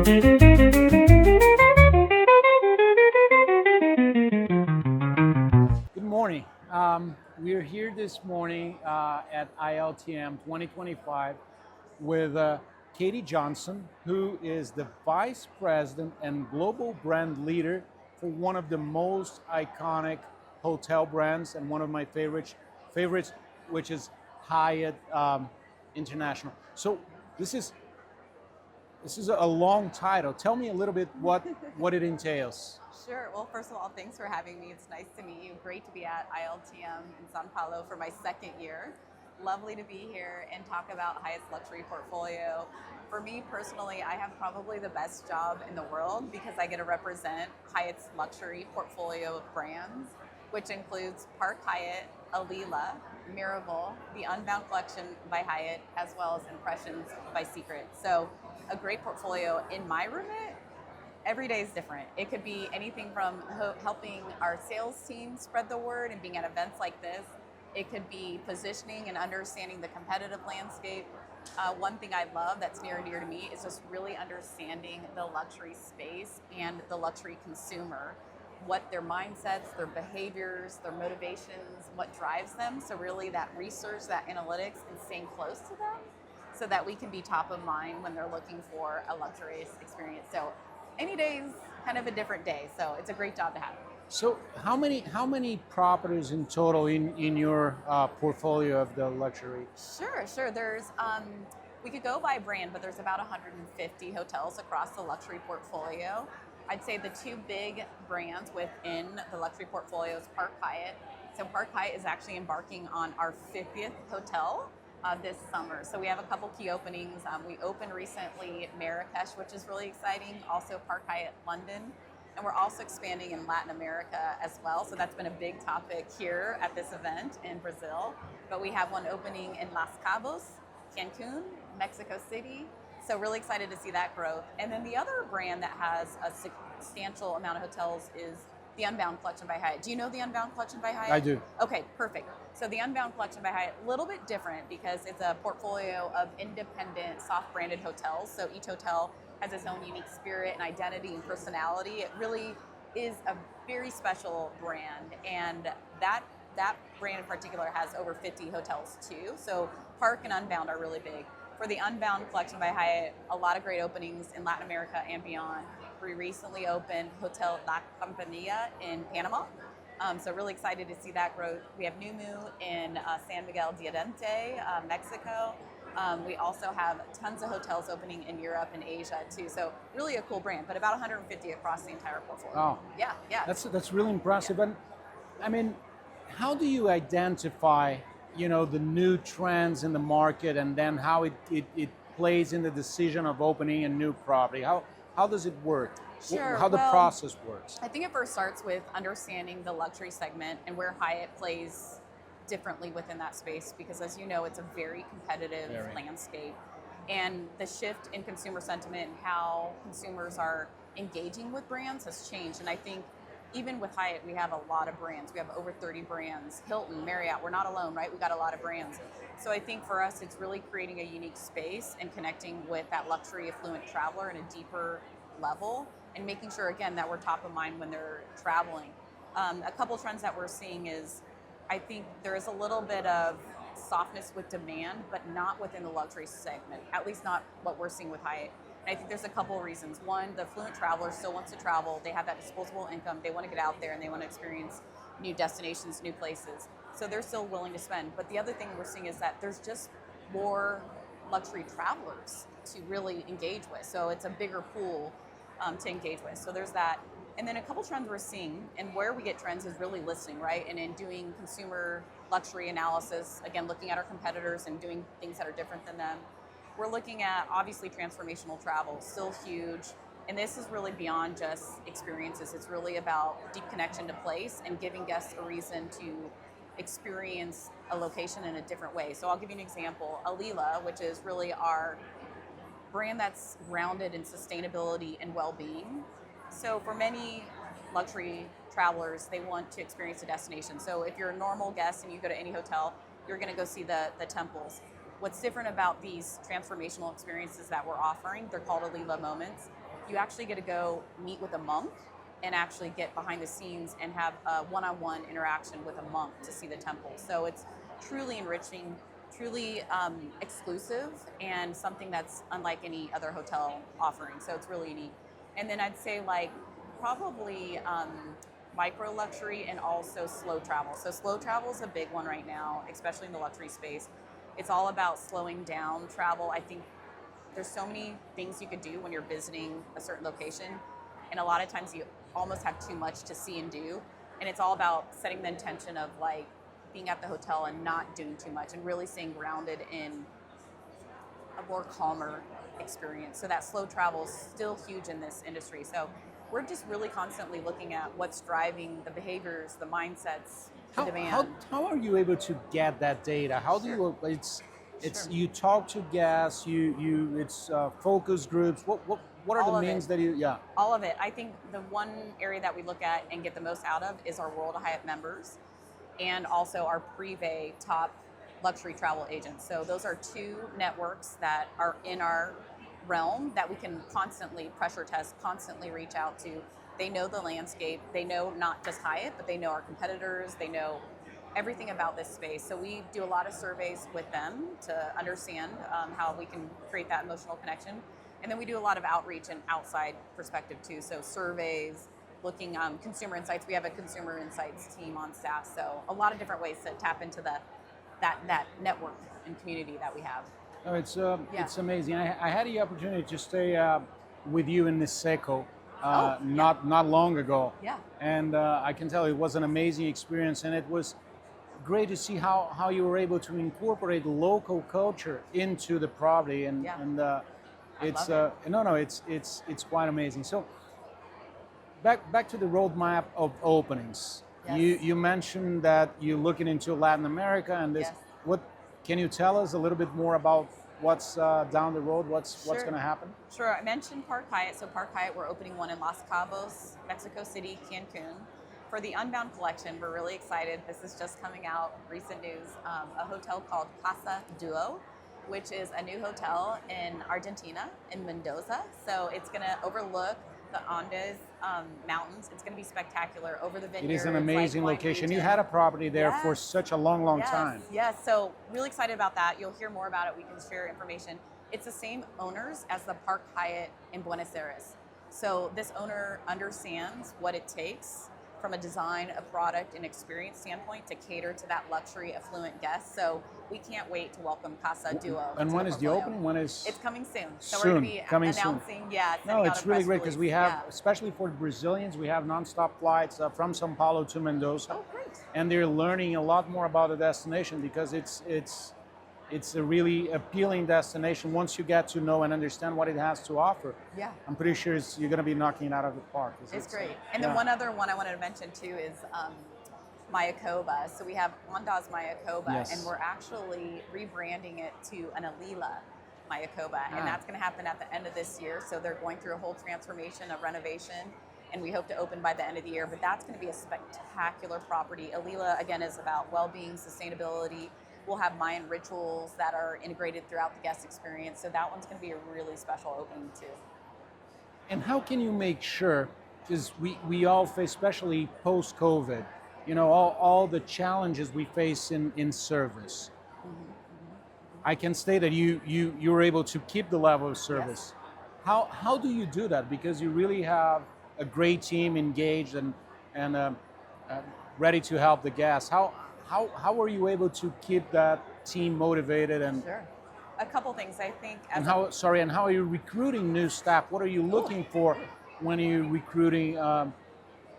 Good morning. We're here this morning at ILTM 2025 with Katie Johnson, who is the Vice President and Global Brand Leader for one of the most iconic hotel brands and one of my favorites, which is Hyatt International. So this is a long title. Tell me a little bit what it entails. Sure. Well, first of all, thanks for having me. It's nice to meet you. Great to be at ILTM in Sao Paulo for my second year. Lovely to be here and talk about Hyatt's luxury portfolio. For me personally, I have probably the best job in the world because I get to represent Hyatt's luxury portfolio of brands, which includes Park Hyatt, Alila, Miraval, the Unbound Collection by Hyatt, as well as Impressions by Secret. So a great portfolio in my remit. Every day is different. It could be anything from helping our sales team spread the word and being at events like this. It could be positioning and understanding the competitive landscape. One thing I love that's near and dear to me is just really understanding the luxury space and the luxury consumer, what their mindsets, their behaviors, their motivations, what drives them. So really that research, that analytics, and staying close to them so that we can be top of mind when they're looking for a luxurious experience. So any day is kind of a different day, so it's a great job to have. So how many properties in total in your portfolio of the luxury? Sure. There's we could go by brand, but there's about 150 hotels across the luxury portfolio. I'd say the two big brands within the luxury portfolio is Park Hyatt. So Park Hyatt is actually embarking on our 50th hotel this summer. So we have a couple key openings. We opened recently Marrakesh, which is really exciting. Also Park Hyatt London. And we're also expanding in Latin America as well. So that's been a big topic here at this event in Brazil. But we have one opening in Los Cabos, Cancun, Mexico City. So really excited to see that growth. And then the other brand that has a substantial amount of hotels is the Unbound Collection by Hyatt. Do you know the Unbound Collection by Hyatt? I do. Okay, perfect. So the Unbound Collection by Hyatt, a little bit different because it's a portfolio of independent, soft-branded hotels. So each hotel has its own unique spirit and identity and personality. It really is a very special brand, and that brand in particular has over 50 hotels too. So Park and Unbound are really big. For the Unbound Collection by Hyatt, a lot of great openings in Latin America and beyond. We recently opened Hotel La Compañía in Panama. So really excited to see that growth. We have Numu in San Miguel de Allende, Mexico. We also have tons of hotels opening in Europe and Asia too. So really a cool brand, but about 150 across the entire portfolio. Oh, yeah. That's really impressive. Yeah. And I mean, how do you identify, the new trends in the market, and then how it plays in the decision of opening a new property? How does it work? Sure. How the process works? I think it first starts with understanding the luxury segment and where Hyatt plays differently within that space, because as you know, it's a very competitive landscape. And the shift in consumer sentiment and how consumers are engaging with brands has changed. And I think even with Hyatt, we have a lot of brands. We have over 30 brands. Hilton, Marriott, we're not alone, right? We got a lot of brands. So I think for us, it's really creating a unique space and connecting with that luxury affluent traveler in a deeper level and making sure, again, that we're top of mind when they're traveling. A couple trends that we're seeing is, I think there is a little bit of softness with demand, but not within the luxury segment, at least not what we're seeing with Hyatt. And I think there's a couple of reasons. One, the affluent traveler still wants to travel. They have that disposable income. They want to get out there and they want to experience new destinations, new places. So they're still willing to spend. But the other thing we're seeing is that there's just more luxury travelers to really engage with. So it's a bigger pool to engage with. So there's that. And then a couple trends we're seeing, and where we get trends is really listening, right? And in doing consumer luxury analysis, again, looking at our competitors and doing things that are different than them. We're looking at, obviously, transformational travel, still huge. And this is really beyond just experiences. It's really about deep connection to place and giving guests a reason to experience a location in a different way. So I'll give you an example. Alila, which is really our brand that's grounded in sustainability and well-being. So for many luxury travelers, they want to experience a destination. So if you're a normal guest and you go to any hotel, you're going to go see the temples. What's different about these transformational experiences that we're offering, they're called Alila Moments, you actually get to go meet with a monk and actually get behind the scenes and have a one-on-one interaction with a monk to see the temple. So it's truly enriching, truly exclusive, and something that's unlike any other hotel offering. So it's really neat. And then I'd say like probably micro luxury and also slow travel. So slow travel is a big one right now, especially in the luxury space. It's all about slowing down travel. I think there's so many things you could do when you're visiting a certain location, and a lot of times you almost have too much to see and do. And it's all about setting the intention of like being at the hotel and not doing too much and really staying grounded in a more calmer experience. So that slow travel is still huge in this industry. So we're just really constantly looking at what's driving the behaviors, the mindsets, the demand. How are you able to get that data? How do you? It's you talk to guests. It's focus groups. What are All the of means it. that you? Yeah. All of it. I think the one area that we look at and get the most out of is our World of Hyatt members, and also our Privé top luxury travel agents. So those are two networks that are in our realm that we can constantly pressure test, constantly reach out to. They know the landscape. They know not just Hyatt, but they know our competitors. They know everything about this space. So we do a lot of surveys with them to understand how we can create that emotional connection. And then we do a lot of outreach and outside perspective too. So surveys, looking consumer insights. We have a consumer insights team on staff. So a lot of different ways to tap into that network and community that we have. Oh, it's amazing. I had the opportunity to stay with you in Niseko not long ago. Yeah. And I can tell it was an amazing experience, and it was great to see how you were able to incorporate local culture into the property, and it's it's quite amazing. So back to the roadmap of openings. Yes. You mentioned that you're looking into Latin America, and this. Yes. What can you tell us a little bit more about what's down the road? What's going to happen? Sure. I mentioned Park Hyatt. So Park Hyatt, we're opening one in Los Cabos, Mexico City, Cancun. For the Unbound collection, we're really excited. This is just coming out, recent news. A hotel called Casa Duo, which is a new hotel in Argentina, in Mendoza. So it's going to overlook the Andes mountains. It's going to be spectacular over the vineyards. It is an amazing location. Region. You had a property there for such a long time. Yes, so really excited about that. You'll hear more about it. We can share information. It's the same owners as the Park Hyatt in Buenos Aires. So this owner understands what it takes from a design, a product, and experience standpoint to cater to that luxury, affluent guest. So we can't wait to welcome Casa Duo. And when is the opening? It's coming soon. So soon. we're going to be announcing, No, it's really great because we have, especially for the Brazilians, we have nonstop flights from São Paulo to Mendoza. Oh, great. And they're learning a lot more about the destination because it's a really appealing destination once you get to know and understand what it has to offer. Yeah. I'm pretty sure you're going to be knocking it out of the park. It's great. And then one other one I wanted to mention too is Mayakoba. So we have Ondas Mayakoba, and we're actually rebranding it to an Alila Mayakoba. And that's going to happen at the end of this year. So they're going through a whole transformation of renovation, and we hope to open by the end of the year. But that's going to be a spectacular property. Alila, again, is about well-being, sustainability. We'll have Mayan rituals that are integrated throughout the guest experience. So that one's going to be a really special opening too. And how can you make sure, because we all face, especially post-COVID, all the challenges we face in service. I can state that you were able to keep the level of service. Yes. How do you do that? Because you really have a great team engaged and ready to help the guests. How are you able to keep that team motivated and? Sure. A couple things, I think. And how are you recruiting new staff? What are you looking for when you're recruiting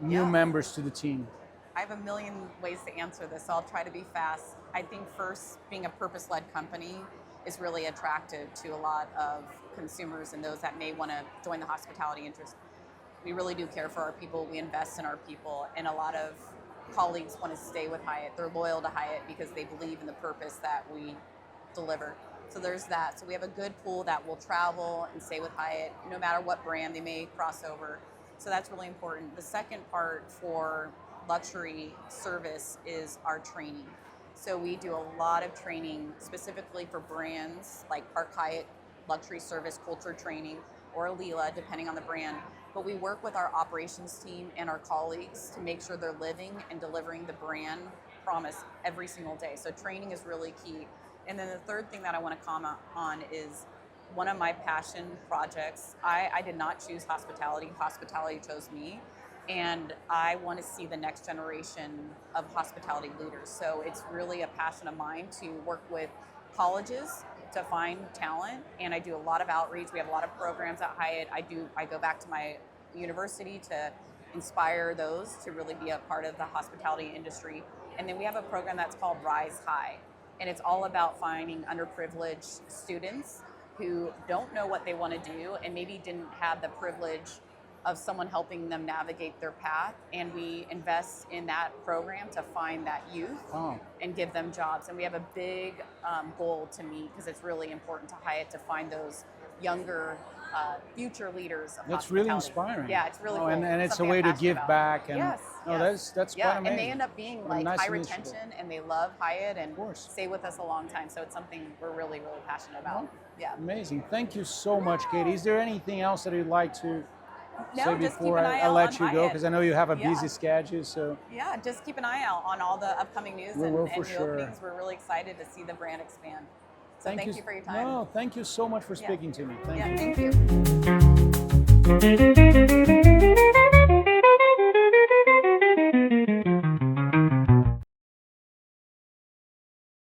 new members to the team? I have a million ways to answer this, so I'll try to be fast. I think first, being a purpose-led company is really attractive to a lot of consumers and those that may want to join the hospitality interest. We really do care for our people. We invest in our people, and a lot of colleagues want to stay with Hyatt. They're loyal to Hyatt because they believe in the purpose that we deliver. So there's that. So we have a good pool that will travel and stay with Hyatt no matter what brand they may cross over. So that's really important. The second part for luxury service is our training. So we do a lot of training specifically for brands like Park Hyatt, luxury service culture training. or a Leela, depending on the brand. But we work with our operations team and our colleagues to make sure they're living and delivering the brand promise every single day. So training is really key. And then the third thing that I want to comment on is one of my passion projects. I did not choose hospitality. Hospitality chose me. And I want to see the next generation of hospitality leaders. So it's really a passion of mine to work with colleges to find talent, and I do a lot of outreach. We have a lot of programs at Hyatt. I go back to my university to inspire those to really be a part of the hospitality industry. And then we have a program that's called Rise High, and it's all about finding underprivileged students who don't know what they want to do and maybe didn't have the privilege of someone helping them navigate their path, and we invest in that program to find that youth and give them jobs. And we have a big goal to meet, because it's really important to Hyatt to find those younger future leaders of That's really hospitality. inspiring. Yeah, it's really cool. And it's a Something way I'm to passionate give about. back. And Yes. that's yeah, quite amazing. and they end up being What a like nice high initiative. retention, and they love Hyatt and Of course. stay with us a long time. So it's something we're really, really passionate about. Yeah. Amazing. Thank you so much, Katie. Is there anything else that you'd like to No, say just keep before an eye I out let on you go? Hyatt. Because I know you have a Yeah. busy schedule. So Yeah, just keep an eye out on all the upcoming news We and will new for sure. openings. We're really excited to see the brand expand. So thank you for your time. No, thank you so much for speaking to me. Thank you. Thank you.